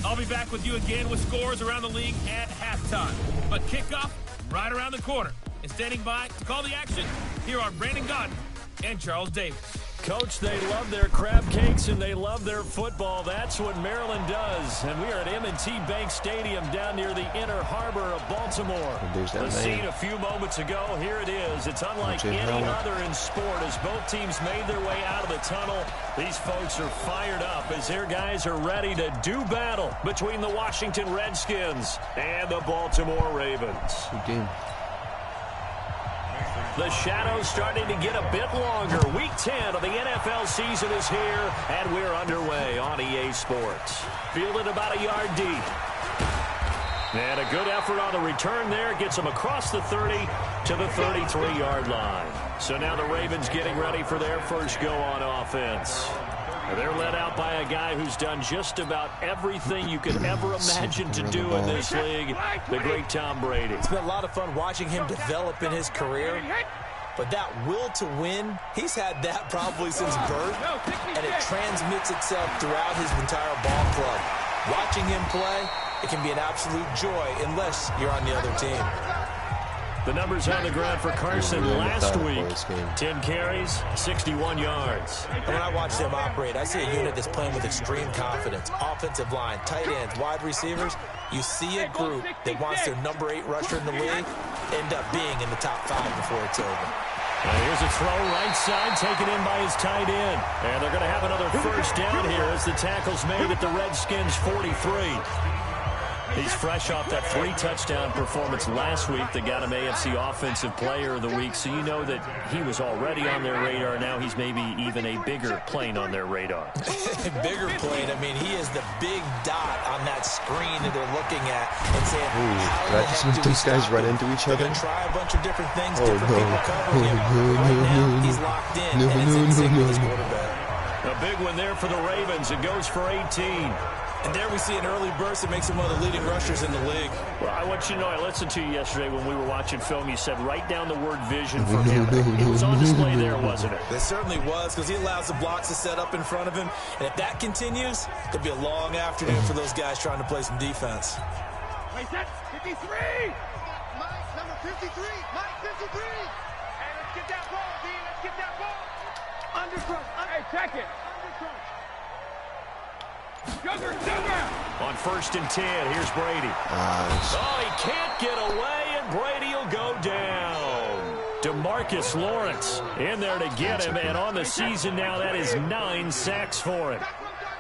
I'll be back with you again with scores around the league at halftime. But kickoff right around the corner. And standing by to call the action, here are Brandon Godden and Charles Davis. Coach, they love their crab cakes and they love their football. That's what Maryland does. And we are at M&T Bank Stadium down near the Inner Harbor of Baltimore. The scene a few moments ago, here it is. It's unlike any other in sport as both teams made their way out of the tunnel. These folks are fired up as their guys are ready to do battle between the Washington Redskins and the Baltimore Ravens. The shadow's starting to get a bit longer. Week 10 of the NFL season is here, and we're underway on EA Sports. Fielded about a yard deep. And a good effort on the return there. Gets them across the 30 to the 33-yard line. So now the Ravens getting ready for their first go on offense. They're led out by a guy who's done just about everything you could ever imagine to do in this league, the great Tom Brady. It's been a lot of fun watching him develop in his career, but that will to win, he's had that probably since birth, and it transmits itself throughout his entire ball club. Watching him play, it can be an absolute joy unless you're on the other team. The numbers on the ground for Carson last week. 10 carries, 61 yards. And when I watch them operate, I see a unit that's playing with extreme confidence. Offensive line, tight ends, wide receivers. You see a group that wants their number 8 rusher in the league end up being in the top 5 before it's over. And here's a throw right side taken in by his tight end. And they're going to have another first down here as the tackle's made at the Redskins 43. He's fresh off that 3-touchdown performance last week that got him AFC Offensive Player of the Week, so you know that he was already on their radar. Now he's maybe even a bigger plane on their radar. Bigger plane. I mean, he is the big dot on that screen that they're looking at and saying, did I just see these guys run into each other? Try a bunch of different things, different people covering him. Right now, he's locked in, and it's in sync with his quarterback. A big one there for the Ravens. It goes for 18. And there we see an early burst that makes him one of the leading rushers in the league. Well, I want you to know, I listened to you yesterday when we were watching film. You said write down the word vision for him. It was on display there, wasn't it? It certainly was, because he allows the blocks to set up in front of him. And if that continues, it'll be a long afternoon for those guys trying to play some defense. Play set, 53! Mike, number 53, Mike 53! Hey, let's get that ball, D, let's get that ball! Undercrunch, hey, check it! Undercrunch! On 1st and 10, here's Brady. Oh, he can't get away, and Brady will go down. DeMarcus Lawrence in there to get him, and on the season now, that is 9 sacks for him.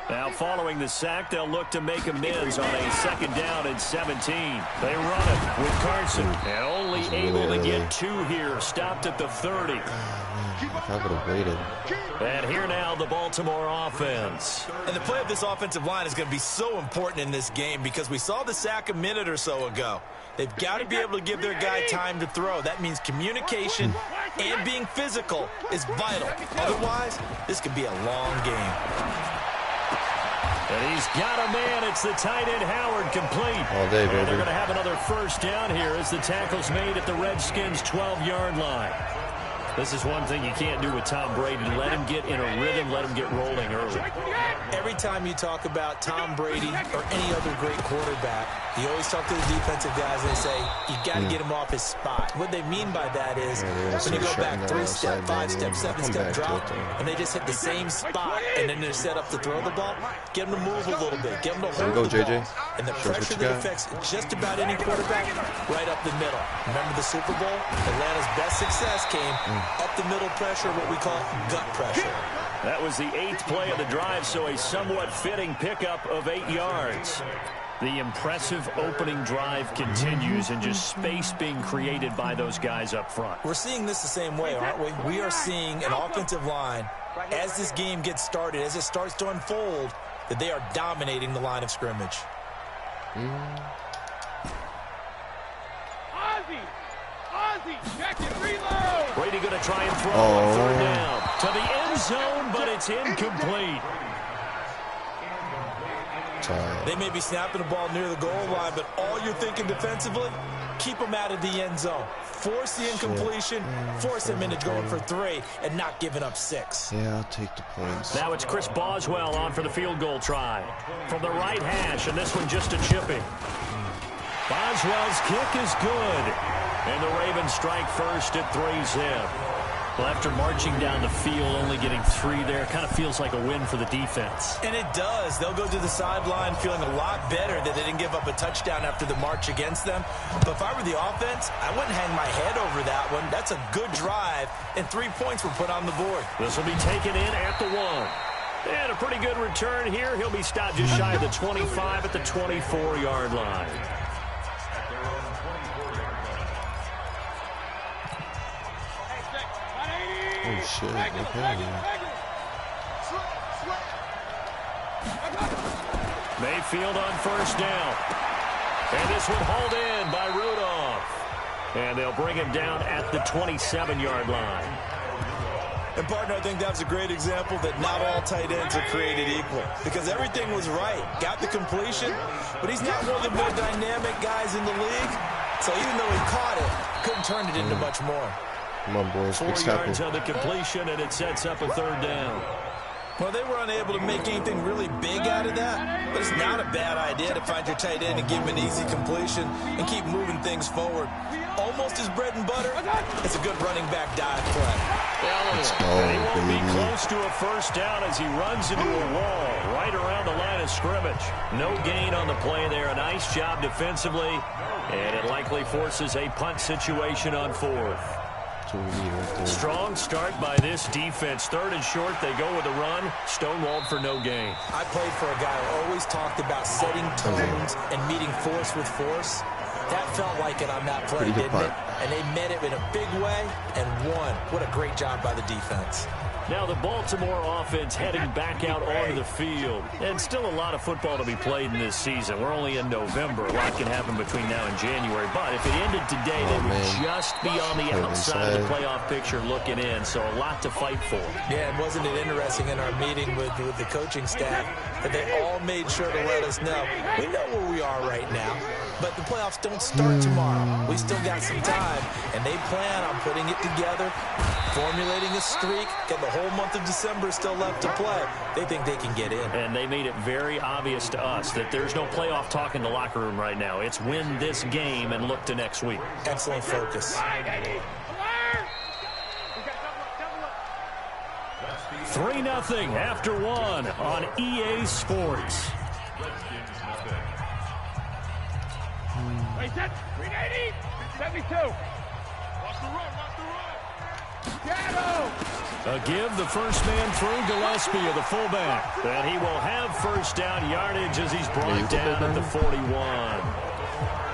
Now, following the sack, they'll look to make amends on a 2nd down and 17. They run it with Carson, and only able to get 2 here, stopped at the 30. I would have waited. And here now, the Baltimore offense. And the play of this offensive line is going to be so important in this game because we saw the sack a minute or so ago. They've got to be able to give their guy time to throw. That means communication and being physical is vital. Otherwise, this could be a long game. And he's got a man. It's the tight end Howard complete. All day, baby. And they're going to have another first down here as the tackle's made at the Redskins' 12-yard line. This is one thing you can't do with Tom Brady. Let him get in a rhythm, let him get rolling early. Every time you talk about Tom Brady or any other great quarterback, you always talk to the defensive guys and they say, you got to get him off his spot. What they mean by that is when you go back 3-step, 5-step, 7-step drop, and they just hit the same spot and then they're set up to throw the ball, get them to move a little bit, get them to hold the ball. And the pressure that affects just about any quarterback, right up the middle. Remember the Super Bowl? Atlanta's best success came up the middle pressure, what we call gut pressure. That was the 8th play of the drive, so a somewhat fitting pickup of 8 yards. The impressive opening drive continues and just space being created by those guys up front. We're seeing this the same way, aren't we? We are seeing an offensive line, as this game gets started, as it starts to unfold, that they are dominating the line of scrimmage. Ozzie, check it, reload! Brady going to try and throw on 3rd down to the end zone, but it's incomplete. time. They may be snapping the ball near the goal line, but all you're thinking defensively, keep them out of the end zone. Force the incompletion, force them into going for 3, and not giving up 6. Yeah, I'll take the points. Now it's Chris Boswell on for the field goal try. From the right hash, and this one just a chipping. Boswell's kick is good. And the Ravens strike first at 3-zip. Well, after marching down the field, only getting 3 there, kind of feels like a win for the defense. And it does. They'll go to the sideline feeling a lot better that they didn't give up a touchdown after the march against them. But if I were the offense, I wouldn't hang my head over that one. That's a good drive, and 3 points were put on the board. This will be taken in at the 1. And a pretty good return here. He'll be stopped just shy of the 25 at the 24-yard line. Oh, shit. Okay. Mayfield on first down. And this one hauled in by Rudolph. And they'll bring him down at the 27-yard line. And, partner, I think that was a great example that not all tight ends are created equal. Because everything was right. Got the completion, but he's not one of the more dynamic guys in the league. So even though he caught it, couldn't turn it into much more. Come on, boys. 4 yards on the completion, and it sets up a 3rd down. Well, they were unable to make anything really big out of that, but it's not a bad idea to find your tight end and give him an easy completion and keep moving things forward. Almost his bread and butter. It's a good running back dive play. Let's go, And he won't baby. be close to a first down as he runs into a wall right around the line of scrimmage. No gain on the play there. A nice job defensively, and it likely forces a punt situation on 4th. That's what we need right there. Strong start by this defense. 3rd and short, they go with a run. Stonewalled for no gain. I played for a guy who always talked about setting tones and meeting force with force. That felt like it on that play, didn't it? And they met it in a big way and won. What a great job by the defense. Now the Baltimore offense heading back out onto the field. And still a lot of football to be played in this season. We're only in November. A lot can happen between now and January. But if it ended today, they would just be on the outside of the playoff picture looking in. So a lot to fight for. Yeah, and wasn't it interesting in our meeting with the coaching staff that they all made sure to let us know, we know where we are right now, but the playoffs don't start tomorrow. We still got some time, and they plan on putting it together, formulating a streak, got the whole month of December still left to play. They think they can get in. And they made it very obvious to us that there's no playoff talk in the locker room right now. It's win this game and look to next week. Excellent focus. 3-0 after 1 on EA Sports. Wait, set. 380. 72. Watch the run. Shadow. A give, the first man through, Gillespie of the fullback. And he will have first down yardage as he's brought down at the 41.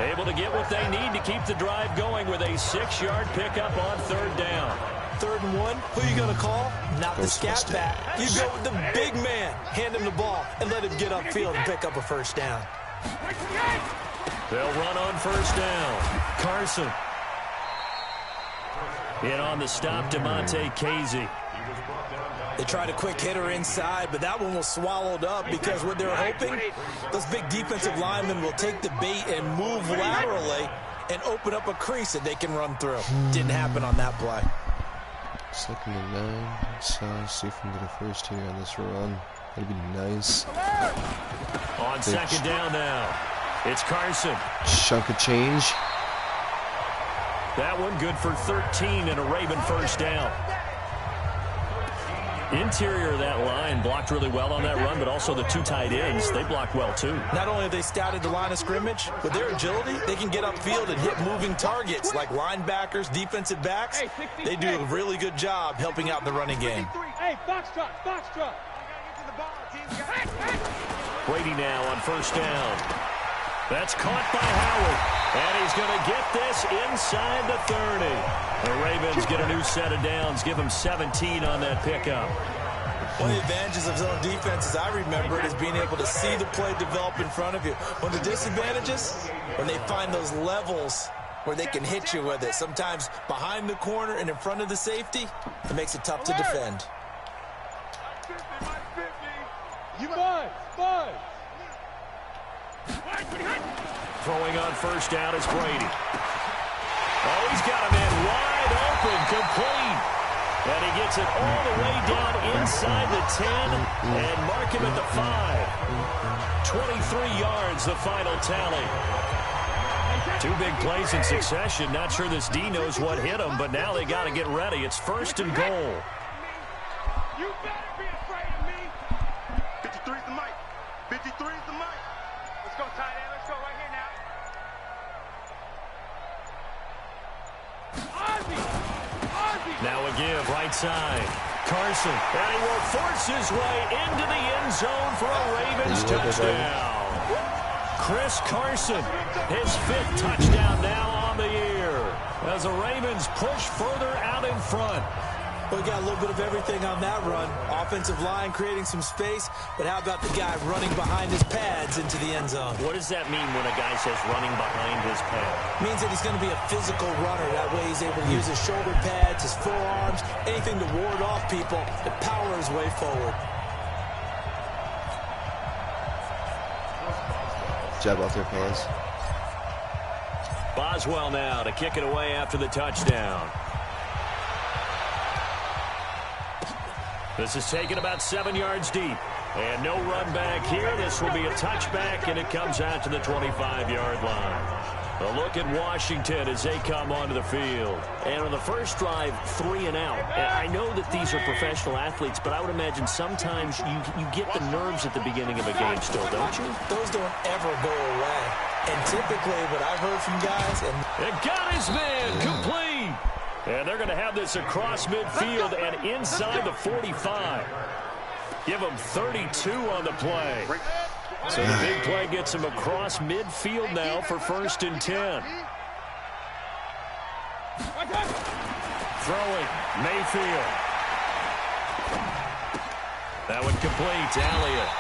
Able to get what they need to keep the drive going with a 6-yard pickup on 3rd down. 3rd and 1, who are you going to call? Not the scat back. You go with the big man. Hand him the ball and let him get upfield and pick up a first down. They'll run on first down. Carson. In on the stop, DeMonte Casey. They tried a quick hitter inside, but that one was swallowed up because what they're hoping, those big defensive linemen will take the bait and move laterally and open up a crease that they can run through. Didn't happen on that play. 2nd and 9. Let's see if we can get a first here on this run. That'd be nice. On 2nd down now, it's Carson. Chunk of change. That one good for 13 and a Raven first down. Interior of that line blocked really well on that run, but also the 2 tight ends, they blocked well too. Not only have they scouted the line of scrimmage, with their agility, they can get upfield and hit moving targets like linebackers, defensive backs. They do a really good job helping out in the running game. Hey, Foxtrot. Brady now on first down. That's caught by Howard. And he's going to get this inside the 30. The Ravens get a new set of downs. Give them 17 on that pickup. One of the advantages of zone defense, as I remember it, is being able to see the play develop in front of you. One of the disadvantages, when they find those levels where they can hit you with it, sometimes behind the corner and in front of the safety, it makes it tough to defend. Buzz. Throwing on first down is Brady. Oh, he's got him in wide open, complete. And he gets it all the way down inside the 10 and mark him at the 5. 23 yards, the final tally. Two big plays in succession. Not sure this D knows what hit him, but now they got to get ready. It's first and goal. You better be afraid of me. 53 is the mic. 53 is the mic. Let's go, tight end. Let's go right here now. Now a give, right side. Carson, and he will force his way into the end zone for a Ravens touchdown. Chris Carson, his 5th touchdown now on the year as the Ravens push further out in front. Well, we got a little bit of everything on that run. Offensive line creating some space, but how about the guy running behind his pads into the end zone? What does that mean when a guy says running behind his pad? It means that he's going to be a physical runner. That way he's able to use his shoulder pads, his forearms, anything to ward off people and power his way forward. Jab out there, fellas. Boswell now to kick it away after the touchdown. This is taken about 7 yards deep. And no run back here. This will be a touchback, and it comes out to the 25-yard line. A look at Washington as they come onto the field. And on the first drive, 3 and out. And I know that these are professional athletes, but I would imagine sometimes you get the nerves at the beginning of a game still, don't you? Those don't ever go away. And typically what I've heard from guys... And got his man complete. And they're going to have this across midfield and inside the 45. Give them 32 on the play. So the big play gets him across midfield now for first and 10. Throwing, Mayfield. That one complete to Elliott.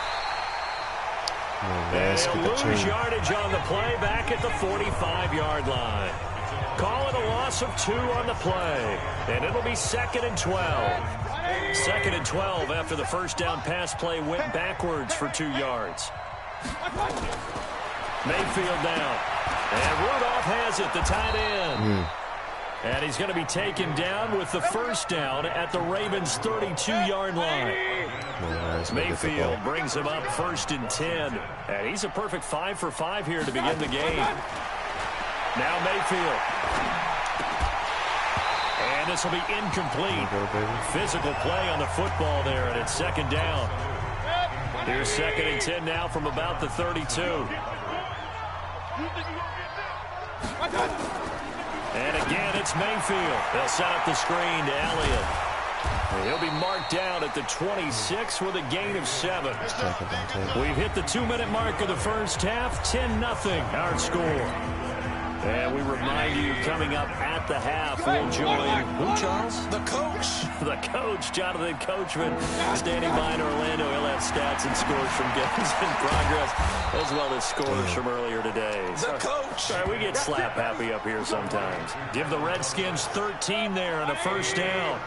And lose yardage on the play back at the 45-yard line. Call it a loss of 2 on the play. And it'll be 2nd and 12. 2nd and 12 after the first down pass play went backwards for 2 yards. Mayfield down. And Rudolph has it, the tight end. And he's going to be taken down with the first down at the Ravens' 32-yard line. Mayfield brings him up first and 10. And he's a perfect 5 for 5 here to begin the game. Now Mayfield. And this will be incomplete. Physical play on the football there, and it's 2nd down. Here's 2nd and 10 now from about the 32. And again, it's Mayfield. They'll set up the screen to Elliott. And he'll be marked down at the 26 with a gain of 7. We've hit the 2-minute mark of the first half. 10-0 our score. And we remind you, coming up at the half, we'll join who, Charles? The coach. The coach, Jonathan Coachman, standing by in Orlando. He'll have stats and scores from games in progress, as well as scores from earlier today. The coach. Sorry, we get slap happy up here sometimes. Give the Redskins 13 there and a first down.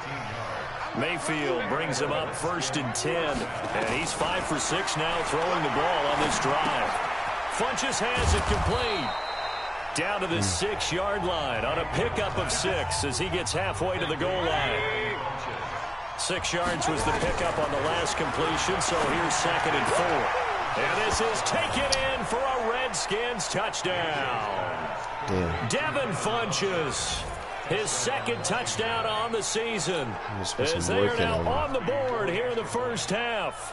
Mayfield brings him up first and 10, and he's 5 for 6 now throwing the ball on this drive. Funches has it complete. Down to the 6-yard line on a pickup of 6 as he gets halfway to the goal line. 6 yards was the pickup on the last completion, so here's 2nd and 4. And this is taken in for a Redskins touchdown. Devin Funches, his 2nd touchdown on the season, as they are now on the board here in the first half.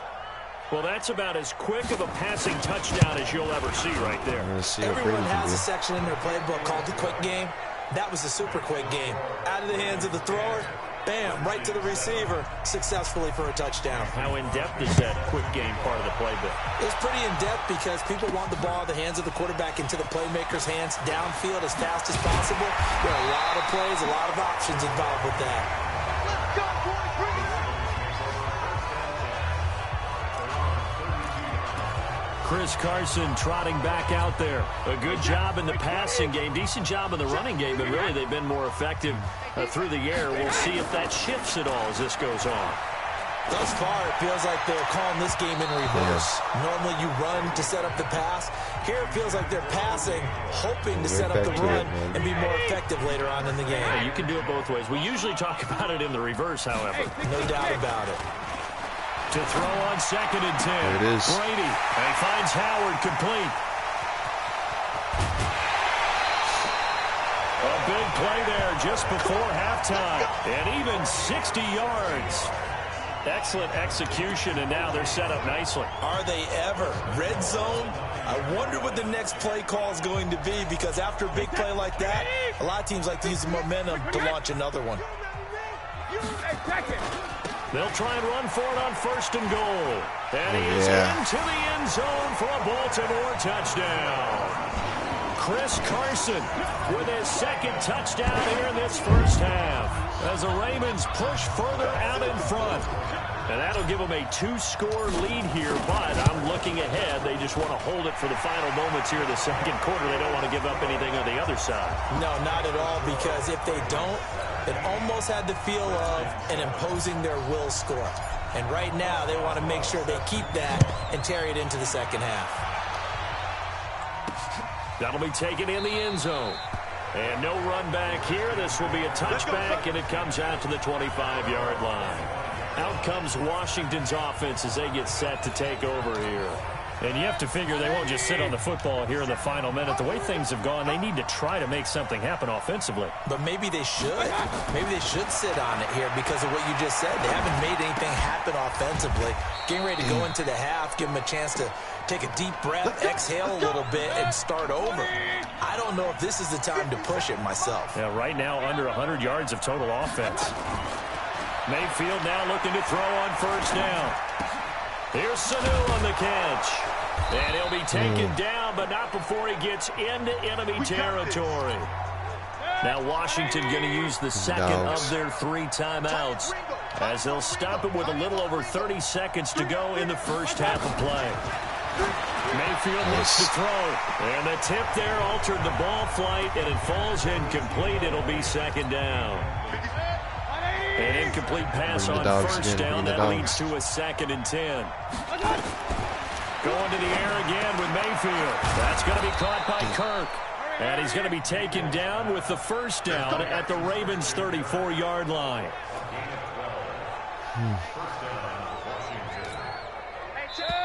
Well, that's about as quick of a passing touchdown as you'll ever see right there. Everyone has a section in their playbook called the quick game. That was a super quick game. Out of the hands of the thrower, bam, right to the receiver, successfully for a touchdown. How in-depth is that quick game part of the playbook? It's pretty in-depth because people want the ball in the hands of the quarterback into the playmaker's hands downfield as fast as possible. There are a lot of plays, a lot of options involved with that. Let's go, boys. Bring it on. Chris Carson trotting back out there. A good job in the passing game. Decent job in the running game, but really they've been more effective through the air. We'll see if that shifts at all as this goes on. Thus far, it feels like they're calling this game in reverse. Normally you run to set up the pass. Here it feels like they're passing, hoping to set up the run and be more effective later on in the game. Yeah, you can do it both ways. We usually talk about it in the reverse, however. No doubt about it. To throw on 2nd and 10. There it is. Brady, and he finds Howard complete. A big play there just before halftime. And even 60 yards. Excellent execution, and now they're set up nicely. Are they ever? Red zone? I wonder what the next play call is going to be, because after a big play like that, a lot of teams like to use the momentum to launch another one. They'll try and run for it on 1st and goal. And he is into the end zone for a Baltimore touchdown. Chris Carson with his 2nd touchdown here in this first half as the Ravens push further out in front. And that'll give them a 2-score lead here, but I'm looking ahead. They just want to hold it for the final moments here in the 2nd quarter. They don't want to give up anything on the other side. No, not at all, because if they don't, it almost had the feel of an imposing their will score. And right now, they want to make sure they keep that and carry it into the 2nd half. That'll be taken in the end zone. And no run back here. This will be a touchback, and it comes out to the 25-yard line. Out comes Washington's offense as they get set to take over here. And you have to figure they won't just sit on the football here in the final minute. The way things have gone, they need to try to make something happen offensively. But maybe they should. Maybe they should sit on it here because of what you just said. They haven't made anything happen offensively. Getting ready to go into the half, give them a chance to take a deep breath, exhale a little bit, and start over. I don't know if this is the time to push it myself. Yeah, right now under 100 yards of total offense. Mayfield now looking to throw on 1st down. Here's Sanu on the catch. And he'll be taken down, but not before he gets into enemy territory. Now Washington going to use the 2nd of their 3 timeouts as they'll stop it with a little over 30 seconds to go in the first half of play. Mayfield looks to throw. And the tip there altered the ball flight, and it falls incomplete. It'll be 2nd down. An incomplete pass on 1st down. That leads to a 2nd and 10. Going to the air again with Mayfield. That's going to be caught by Kirk. And he's going to be taken down with the 1st down at the Ravens' 34-yard line.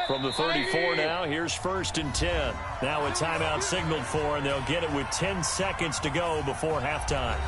From the 34 now, here's 1st and 10. Now a timeout signaled for, and they'll get it with 10 seconds to go before halftime.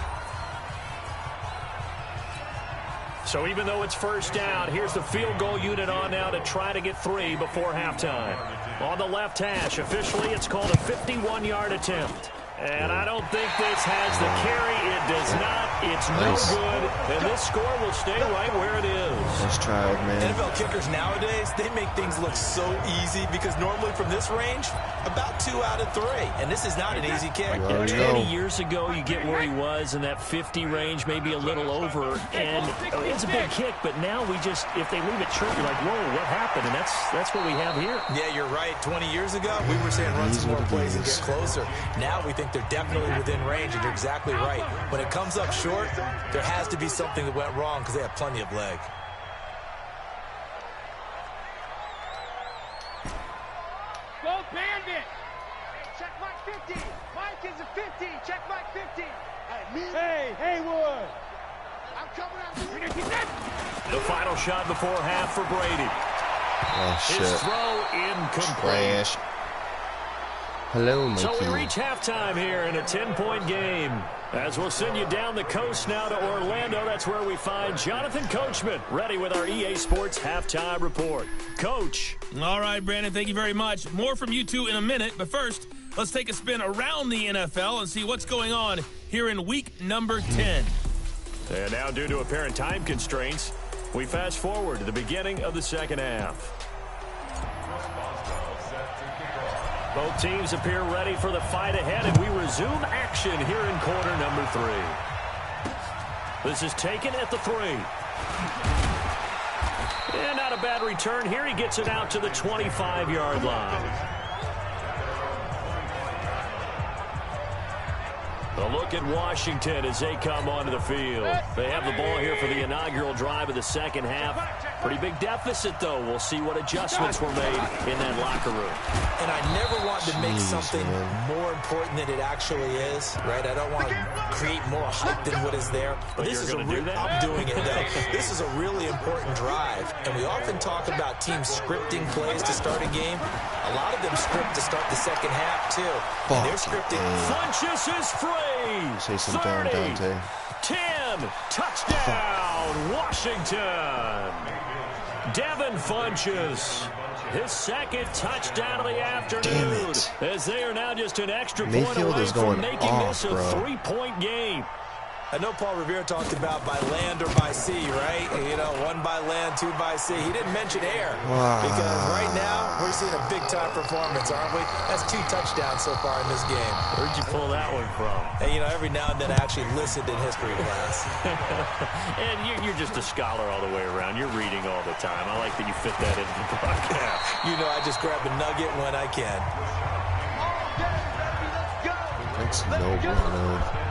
So even though it's 1st down, here's the field goal unit on now to try to get 3 before halftime. On the left hash, officially it's called a 51-yard attempt. And I don't think this has the carry. It does not. It's no good. And this score will stay right where it is. Nice try, man. NFL kickers nowadays, they make things look so easy because normally from this range, about 2 out of 3. And this is not an easy kick. 20 years ago, you get where he was in that 50 range, maybe a little over. And it's a big kick, but now we just, if they leave it short, you're like, whoa, what happened? And that's what we have here. Yeah, you're right. 20 years ago, we were saying run some more plays and get closer. Now we think they're definitely within range, and you're exactly right. When it comes up short, there has to be something that went wrong because they have plenty of leg. Go Bandit! Check Mike 50. Mike is a 50. Check Mike 50. Hey, Haywood. I'm coming out. The final shot before half for Brady. Oh, shit. His throw incomplete. Trash. Hello, Mikey. So we reach halftime here in a 10-point game. As we'll send you down the coast now to Orlando. That's where we find Jonathan Coachman ready with our EA Sports halftime report. Coach. All right, Brandon, thank you very much. More from you two in a minute. But first, let's take a spin around the NFL and see what's going on here in week number 10. And now, due to apparent time constraints, we fast forward to the beginning of the 2nd half. Both teams appear ready for the fight ahead, and we resume action here in quarter number 3. This is taken at the 3. And not a bad return here. He gets it out to the 25-yard line. A look at Washington as they come onto the field. They have the ball here for the inaugural drive of the 2nd half. Pretty big deficit, though. We'll see what adjustments were made in that locker room. And I never want to make something more important than it actually is, right? I don't want to create more hype than what is there. But this is I'm doing it, though. This is a really important drive. And we often talk about teams scripting plays to start a game. A lot of them script to start the second half, too. And they're scripting. Funchess is free. Say some down, Dante. 10. Touchdown, Washington. Devin Funchess, his second touchdown of the afternoon, as they are now just an extra point away from making this a 3-point game. I know Paul Revere talked about by land or by sea, right? You know, 1 by land, 2 by sea. He didn't mention air. Because right now, we're seeing a big-time performance, aren't we? That's 2 touchdowns so far in this game. Where'd you pull that one from? And, you know, every now and then I actually listened in history class. And you're just a scholar all the way around. You're reading all the time. I like that you fit that into the broadcast. You know, I just grab a nugget when I can. That's no bueno.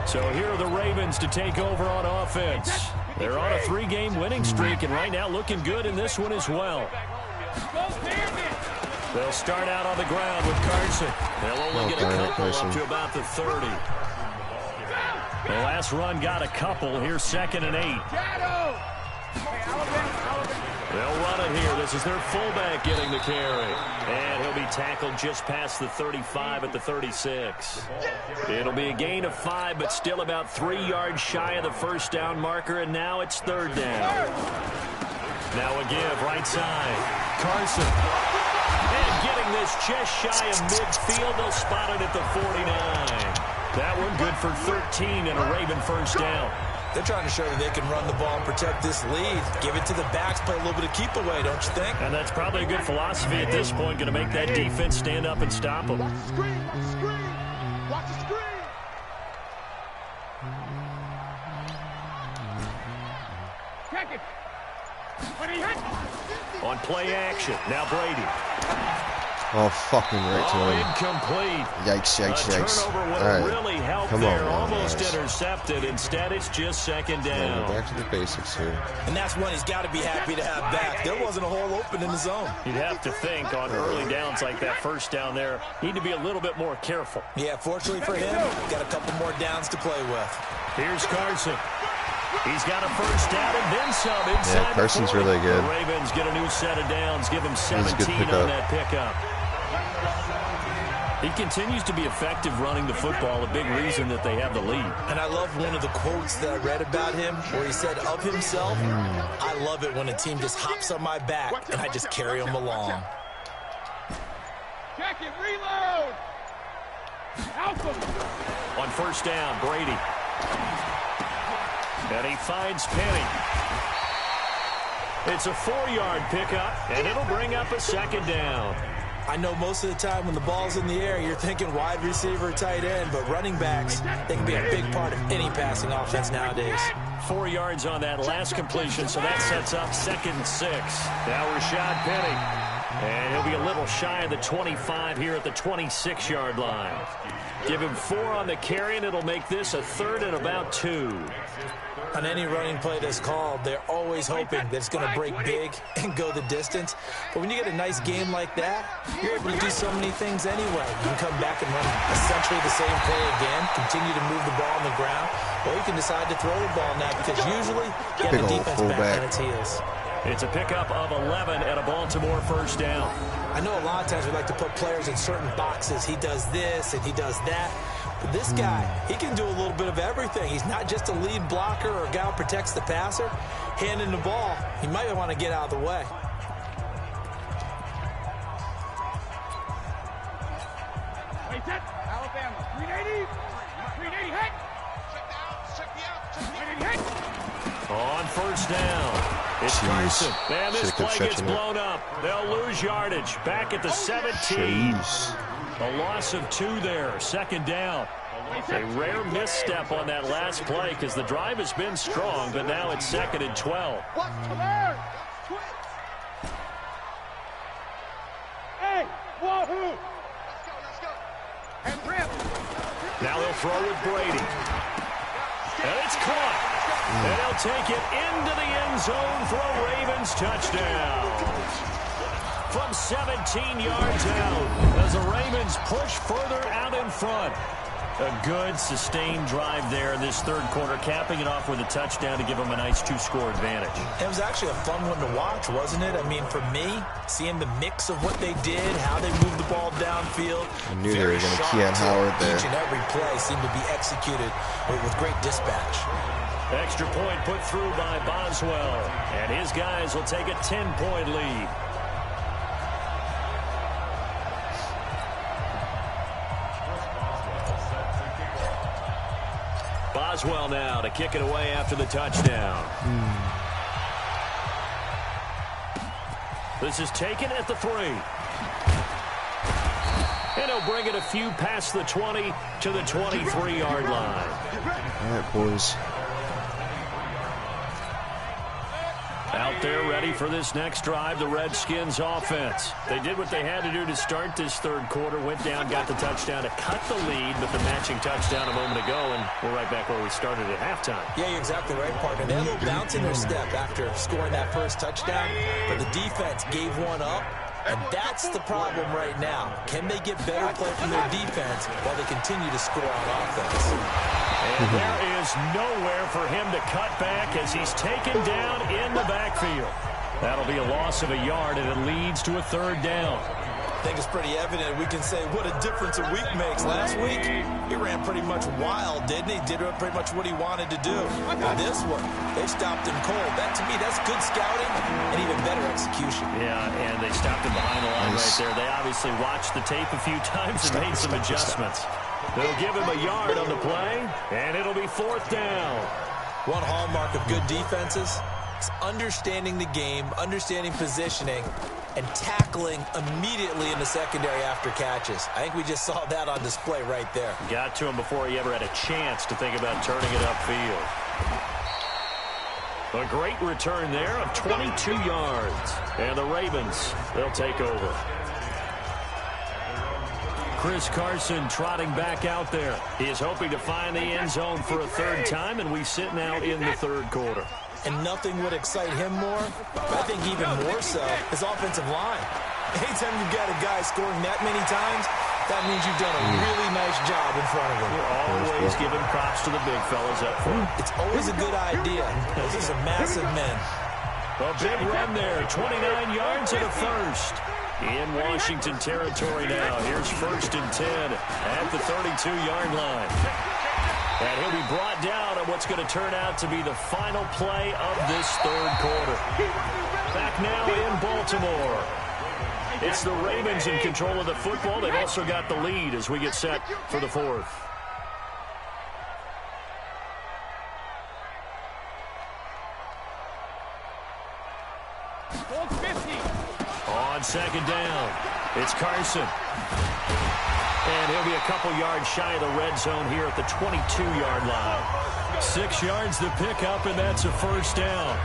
So here are the Ravens to take over on offense. They're on a 3-game winning streak, and right now looking good in this one as well. They'll start out on the ground with Carson. They'll only get a couple up to about the 30. The last run got a couple. Here's 2nd and 8. They'll run it here. This is their fullback getting the carry. And he'll be tackled just past the 35 at the 36. It'll be a gain of 5, but still about 3 yards shy of the first down marker, and now it's 3rd down. Now a give, right side. Carson. And getting this just shy of midfield. They'll spot it at the 49. That one good for 13 and a Raven first down. They're trying to show that they can run the ball and protect this lead. Give it to the backs, play a little bit of keep away, don't you think? And that's probably a good philosophy at this point, going to make that defense stand up and stop them. Watch the screen, watch the screen, watch the screen. Check it. On play action, now Brady. Oh, fucking right to him. Incomplete. Yikes, yikes, yikes. Turnover would have really helped there. Almost intercepted. Instead, it's just 2nd down. Yeah, back to the basics here. And that's one he's got to be happy to have back. There wasn't a hole open in the zone. You'd have to think on early downs like that first down there, need to be a little bit more careful. Yeah, fortunately for him, got a couple more downs to play with. Here's Carson. He's got a first down and then some inside. Yeah, Carson's really good. The Ravens get a new set of downs, give him 17 on that pickup. He continues to be effective running the football, a big reason that they have the lead. And I love one of the quotes that I read about him where he said of himself, I love it when a team just hops on my back and I just carry them along. Check it, reload. On first down, Brady. And he finds Penny. It's a 4-yard pickup, and it'll bring up a 2nd down. I know most of the time when the ball's in the air, you're thinking wide receiver, tight end, but running backs, they can be a big part of any passing offense nowadays. 4 yards on that last completion, so that sets up 2nd and 6. Now Rashad Penny. And he'll be a little shy of the 25 here at the 26-yard line. Give him 4 on the carry, and it'll make this a 3rd and about 2. On any running play that's called, they're always hoping that it's going to break big and go the distance. But when you get a nice game like that, you're able to do so many things anyway. You can come back and run essentially the same play again, continue to move the ball on the ground, or you can decide to throw the ball now because usually you have the defense back on its heels. It's a pickup of 11 and a Baltimore first down. I know a lot of times we like to put players in certain boxes. He does this and he does that. But this guy, he can do a little bit of everything. He's not just a lead blocker or a guy who protects the passer. Handing the ball, he might want to get out of the way. Wait, set. Alabama, 380. 380, hit. Check the out. 380, hit. On first down. It's Carson. And this play gets blown up. They'll lose yardage. Back at the 17. A loss of 2 there. 2nd down. A rare misstep on that last play because the drive has been strong, but now it's 2nd and 12. Hey, wahoo! Let's go. And rip. Now they'll throw with Brady. And it's caught. And he'll take it into the end zone for a Ravens touchdown. From 17 yards out as the Ravens push further out in front. A good, sustained drive there in this third quarter, capping it off with a touchdown to give them a nice 2-score advantage. It was actually a fun one to watch, wasn't it? I mean, for me, seeing the mix of what they did, how they moved the ball downfield. I knew they were going to key on Howard there. Each and every play seemed to be executed with great dispatch. Extra point put through by Boswell. And his guys will take a 10-point lead. Boswell now to kick it away after the touchdown. This is taken at the 3. And he'll bring it a few past the 20 to the 23-yard line. All right, boys. Out there ready for this next drive, the Redskins offense. They did what they had to do to start this third quarter, went down, got the touchdown to cut the lead, but the matching touchdown a moment ago, and we're right back where we started at halftime. Yeah, you're exactly right, partner. They had a little bounce in their step after scoring that first touchdown, but the defense gave one up, and that's the problem right now. Can they get better play from their defense while they continue to score on offense? And there is nowhere for him to cut back as he's taken down in the backfield. That'll be a loss of a yard, and it leads to a third down. I think it's pretty evident. We can say what a difference a week makes. Last week, he ran pretty much wild, didn't he? Did pretty much what he wanted to do. Now this one, they stopped him cold. That, to me, that's good scouting and even better execution. Yeah, and they stopped him behind the line right there. They obviously watched the tape a few times and made some adjustments. They'll give him a yard on the play, and it'll be fourth down. One hallmark of good defenses is understanding the game, understanding positioning, and tackling immediately in the secondary after catches. I think we just saw that on display right there. Got to him before he ever had a chance to think about turning it upfield. A great return there of 22 yards. And the Ravens, they'll take over. Chris Carson trotting back out there. He is hoping to find the end zone for a third time, and we sit now in the third quarter. And nothing would excite him more, but I think even more so, his offensive line. Anytime you've got a guy scoring that many times, that means you've done a really nice job in front of him. You're always giving props to the big fellas up front. It's always a good idea. Those are some massive men. A big run there, 29 yards and a first. In Washington territory now. Here's 1st and 10 at the 32-yard line. And he'll be brought down on what's going to turn out to be the final play of this third quarter. Back now in Baltimore. It's the Ravens in control of the football. They've also got the lead as we get set for the fourth. On second down, it's Carson. And he'll be a couple yards shy of the red zone here at the 22-yard line. 6 yards to pick up, and that's a first down.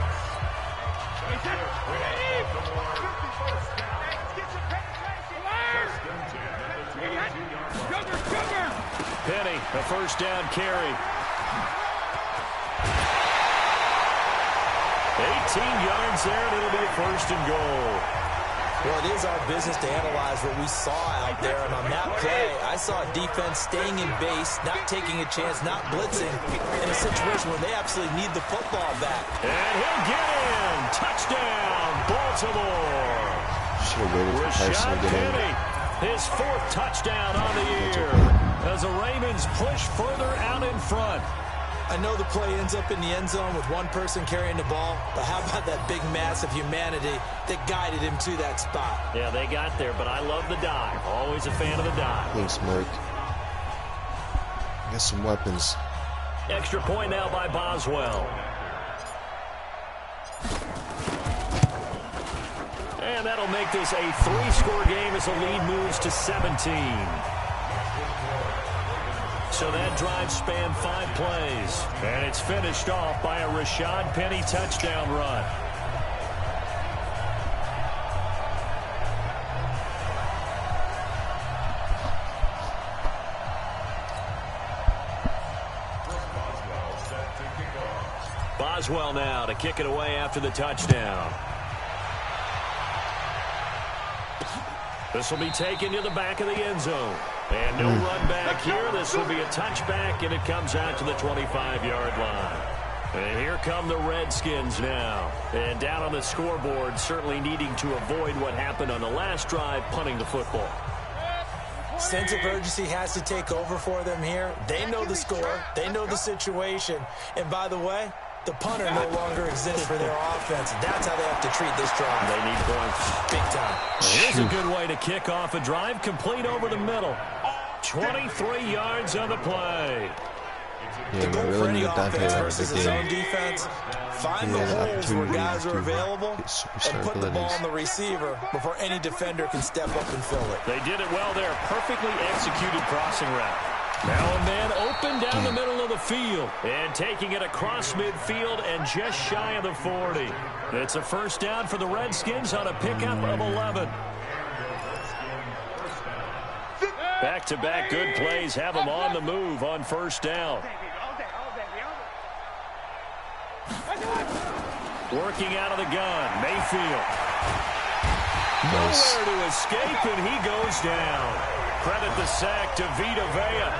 Penny, a first down carry. 18 yards there, and it'll be a first and goal. Well, it is our business to analyze what we saw out there. And on that play, I saw a defense staying in base, not taking a chance, not blitzing, in a situation where they absolutely need the football back. And he'll get in. Touchdown, Baltimore. Should have waited for Carson to get in. His 4th touchdown on the year as the Ravens push further out in front. I know the play ends up in the end zone with one person carrying the ball, but how about that big mass of humanity that guided him to that spot? Yeah, they got there, but I love the dive. Always a fan of the dive. Thanks, Mark. Got some weapons. Extra point now by Boswell. And that'll make this a 3-score game as the lead moves to 17. So that drive spanned 5 plays. And it's finished off by a Rashad Penny touchdown run. Boswell now to kick it away after the touchdown. This will be taken to the back of the end zone. And no run back here. This will be a touchback, and it comes out to the 25-yard line. And here come the Redskins now. And down on the scoreboard, certainly needing to avoid what happened on the last drive, punting the football. Sense of urgency has to take over for them here. They know the score. They know the situation. And by the way, the punter no longer exists for their offense. That's how they have to treat this drive. They need points. Big time. Here's a good way to kick off a drive, complete over the middle. 23 yards on the play. Yeah, The goal we for really any need Dante offense to have a versus big its own game. defense, find the Yeah, holes where guys are to available get and superstar put the ball abilities. on the receiver before any defender can step up and fill it. They did it well there. Perfectly executed crossing route. Now a man open down the middle of the field. And taking it across midfield and just shy of the 40. It's a first down for the Redskins on a pickup of 11. Back-to-back good plays have them on the move on first down. Working out of the gun, Mayfield. Nice. Nowhere to escape, and he goes down. Credit the sack to Vita Vea.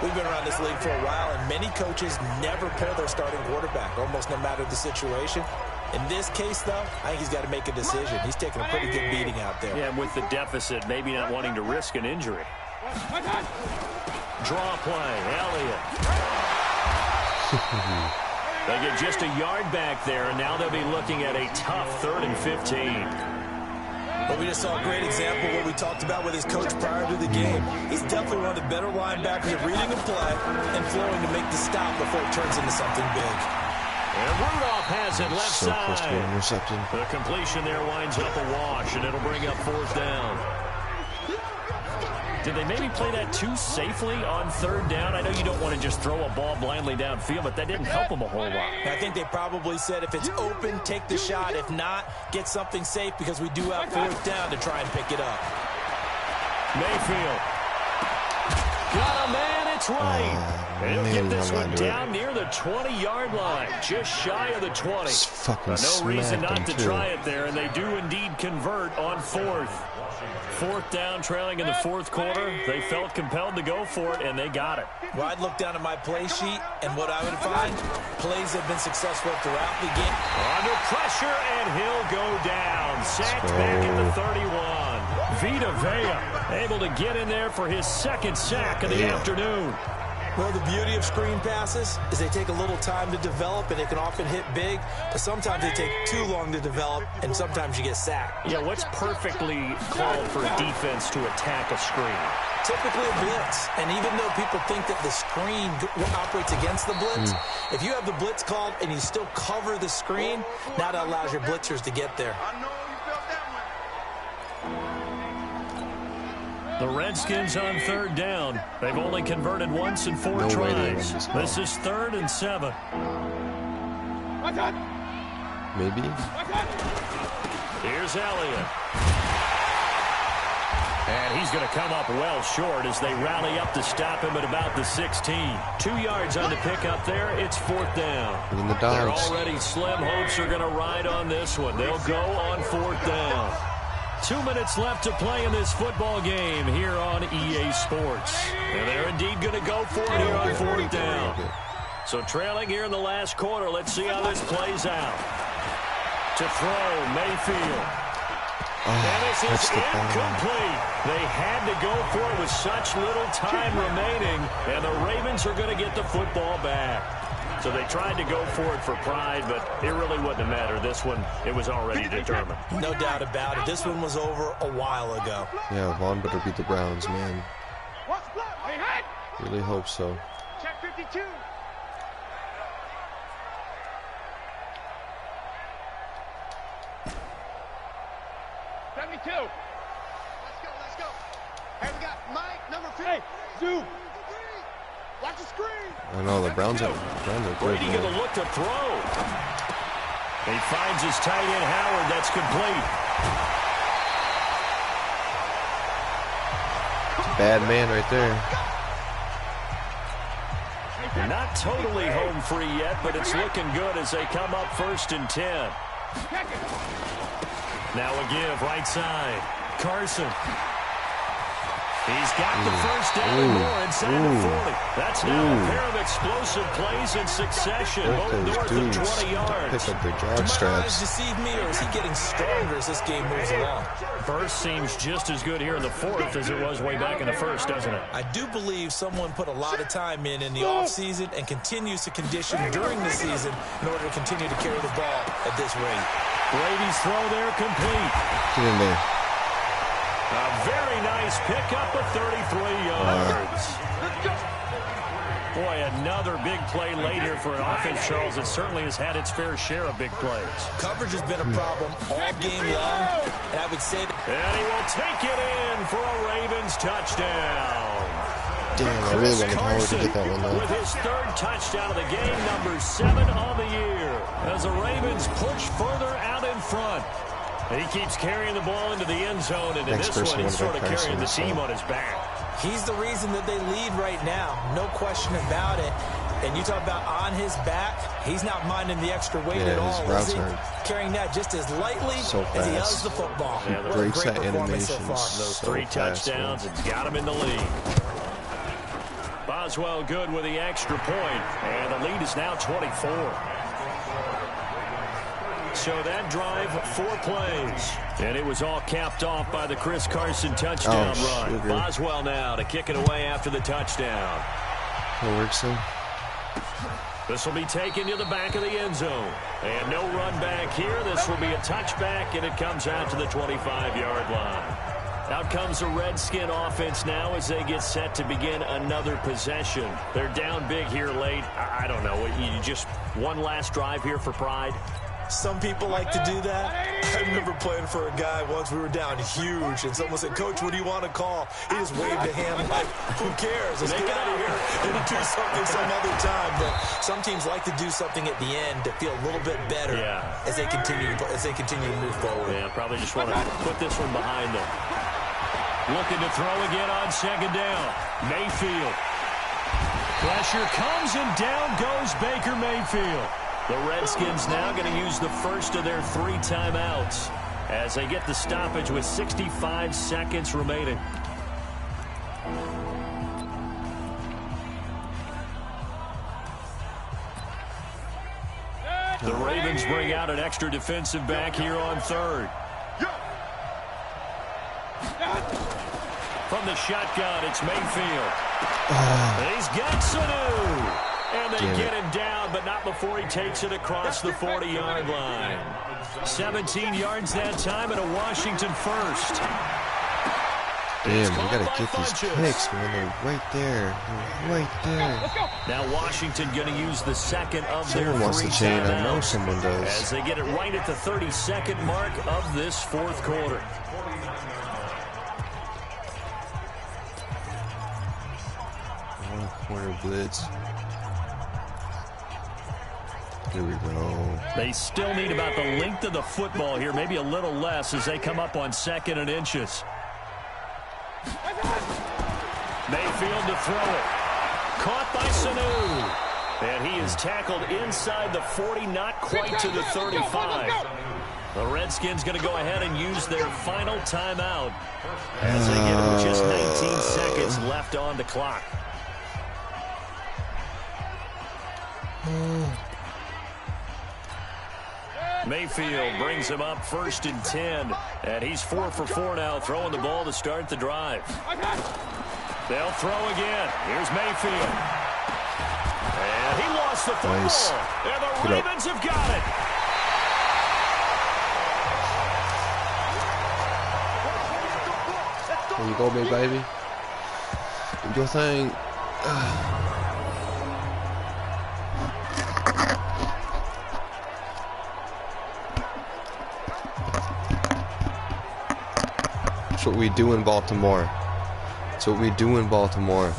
We've been around this league for a while, and many coaches never pull their starting quarterback, almost no matter the situation. In this case, though, I think he's got to make a decision. He's taking a pretty good beating out there. Yeah, with the deficit, maybe not wanting to risk an injury. Draw play, Elliott. They get just a yard back there, and now they'll be looking at a tough 3rd and 15. But we just saw a great example of what we talked about with his coach prior to the game. He's definitely one of the better linebackers at reading a play and flowing to make the stop before it turns into something big. And Rudolph has it left So close to being side. intercepted. The completion there winds up a wash, and it'll bring up 4th down. Did they maybe play that too safely on 3rd down? I know you don't want to just throw a ball blindly downfield, but that didn't help them a whole lot. I think they probably said if it's open, take the shot. If not, get something safe because we do have 4th down to try and pick it up. Mayfield. Got a man, it's right. He'll get this one down near the 20-yard line, just shy of the 20. Just fucking No reason smacked not him, to too. try it there, and they do indeed convert on 4th. 4th down, trailing in the 4th quarter. They felt compelled to go for it, and they got it. Well, I'd look down at my play sheet, and what I would find, plays have been successful throughout the game. Under pressure, and he'll go down. Sacked back at the 31. Vita Vea able to get in there for his 2nd sack of the afternoon. Well, the beauty of screen passes is they take a little time to develop, and they can often hit big, but sometimes they take too long to develop, and sometimes you get sacked. Yeah, what's perfectly called for a defense to attack a screen? Typically a blitz, and even though people think that the screen operates against the blitz, if you have the blitz called and you still cover the screen, now that allows your blitzers to get there. The Redskins on 3rd down. They've only converted once in 4 No way they tries. win this ball. This is 3rd and 7. Maybe. Here's Elliott. And he's going to come up well short as they rally up to stop him at about the 16. 2 yards on the pickup there. It's 4th down. In the They're dogs. already slim hopes are going to ride on this one. They'll go on 4th down. 2 minutes left to play in this football game here on EA Sports. And they're indeed going to go for it here on 4th down. So trailing here in the last quarter, let's see how this plays out. To throw, Mayfield. And this is incomplete. They had to go for it with such little time remaining, and the Ravens are going to get the football back. So they tried to go for it for pride, but it really wouldn't have mattered. This one, it was already determined. No doubt about it. This one was over a while ago. Yeah, Vaughn better beat the Browns, man. Really hope so. Check 52. Let's go. Hey, we got Mike, number 50. Hey, Zoo. Watch the screen. I know the Browns are good. Brady going to look to throw. He finds his tight end Howard. That's complete. Bad man right there. Not totally home free yet, but it's looking good as they come up 1st and 10. Now a give right side. Carson. He's got the first down and more inside the 40. That's now a pair of explosive plays in succession, both north of 20 yards. Pick up their jock Do my straps. eyes deceive me, or is he getting stronger as this game moves along? First seems just as good here in the 4th as it was way back in the 1st, doesn't it? I do believe someone put a lot of time in the offseason and continues to condition during the season in order to continue to carry the ball at this rate. Brady's throw there complete. Get in there. A very nice pickup of 33 yards. Boy, another big play late here for an offense, Charles, that certainly has had its fair share of big plays. Coverage has been a problem all game long, and I would say that. And he will take it in for a Ravens touchdown. Damn, I really wanted Howard to get that one though. With his 3rd touchdown of the game, number 7 on the year, as the Ravens push further out in front. He keeps carrying the ball into the end zone, and in this one, he's sort of carrying the team on his back. He's the reason that they lead right now, no question about it. And you talk about on his back, he's not minding the extra weight at all, is he? Carrying that just as lightly as he does the football. Yeah, what a great performance so far. Those 3 touchdowns, it's got him in the lead. Boswell good with the extra point, and the lead is now 24. So that drive, 4 plays. And it was all capped off by the Chris Carson touchdown run. Sugar. Boswell now to kick it away after the touchdown. Wilson. This will be taken to the back of the end zone. And no run back here. This will be a touchback, and it comes out to the 25-yard line. Out comes the Redskin offense now as they get set to begin another possession. They're down big here late. I don't know. You just one last drive here for pride? Some people like to do that. I remember playing for a guy once. We were down huge, and someone said, "Coach, what do you want to call?" He just waved a hand like, "Who cares? Let's get out of here and do something some other time." But some teams like to do something at the end to feel a little bit better as they continue to move forward. Yeah, probably just want to put this one behind them. Looking to throw again on 2nd down. Mayfield. Pressure comes, and down goes Baker Mayfield. The Redskins now going to use the first of their 3 timeouts as they get the stoppage with 65 seconds remaining. The Ravens bring out an extra defensive back here on 3rd. From the shotgun, it's Mayfield. He's got Sanu. And they get him down, but not before he takes it across the 40-yard line. 17 yards that time, and a Washington first. Damn, you gotta get these picks, man. They're right there. They're right there. Now Washington going to use the second of their 3 Someone wants to chain. I know timeouts someone does. as they get it right at the 32nd mark of this 4th quarter. Corner blitz. Here we go. They still need about the length of the football here, maybe a little less as they come up on 2nd and inches. Mayfield to throw it. Caught by Sanu. And he is tackled inside the 40, not quite to the 35. The Redskins going to go ahead and use their final timeout as they get it with just 19 seconds left on the clock. Mayfield brings him up 1st and 10, and he's 4 for 4 now, throwing the ball to start the drive. They'll throw again. Here's Mayfield. And he lost the football. Nice. And the Ravens have got it. There you go, big baby. Do your thing. That's what we do in Baltimore. That's what we do in Baltimore.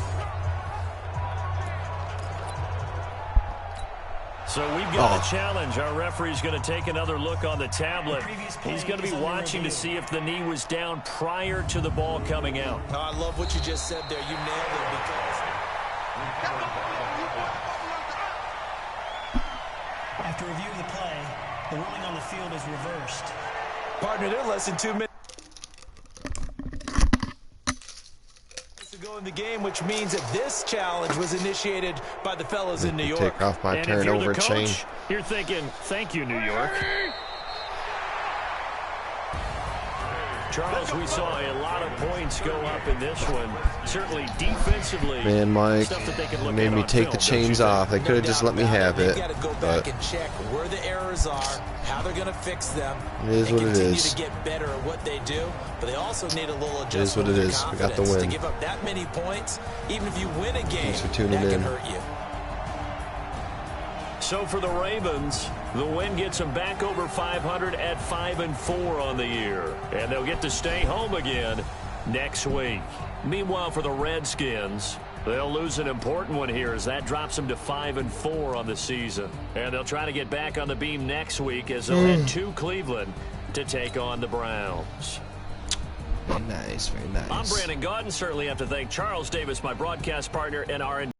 So we've got a challenge. Our referee's going to take another look on the tablet. He's going to be watching to see if the knee was down prior to the ball coming out. I love what you just said there. You nailed it because After review of the play, the ruling on the field is reversed. Partner, they're less than 2 minutes to go in the game, which means that this challenge was initiated by the fellas in New York. Take off my And if you're turnover the chain. coach, you're thinking, thank you, New York. Charles, we saw a lot of points go up in this one. Certainly defensively. Man, Mike, stuff that they can look made at me on take film, the don't you chains think? off. They could have just let me have it. They've got to go back and check where the errors are, how they're going to fix them. It is what it continue is. to get better at what they do, but they also need a little It is what adjustment it of is. We got the confidence. win. To give up that many points, even if you win a game, Thanks for tuning that in. can hurt you. So for the Ravens, the win gets them back over 500 at 5-4 on the year. And they'll get to stay home again next week. Meanwhile, for the Redskins, they'll lose an important one here as that drops them to 5-4 on the season. And they'll try to get back on the beam next week as they'll head to Cleveland to take on the Browns. Very nice, very nice. I'm Brandon Gaudin. Certainly have to thank Charles Davis, my broadcast partner, and our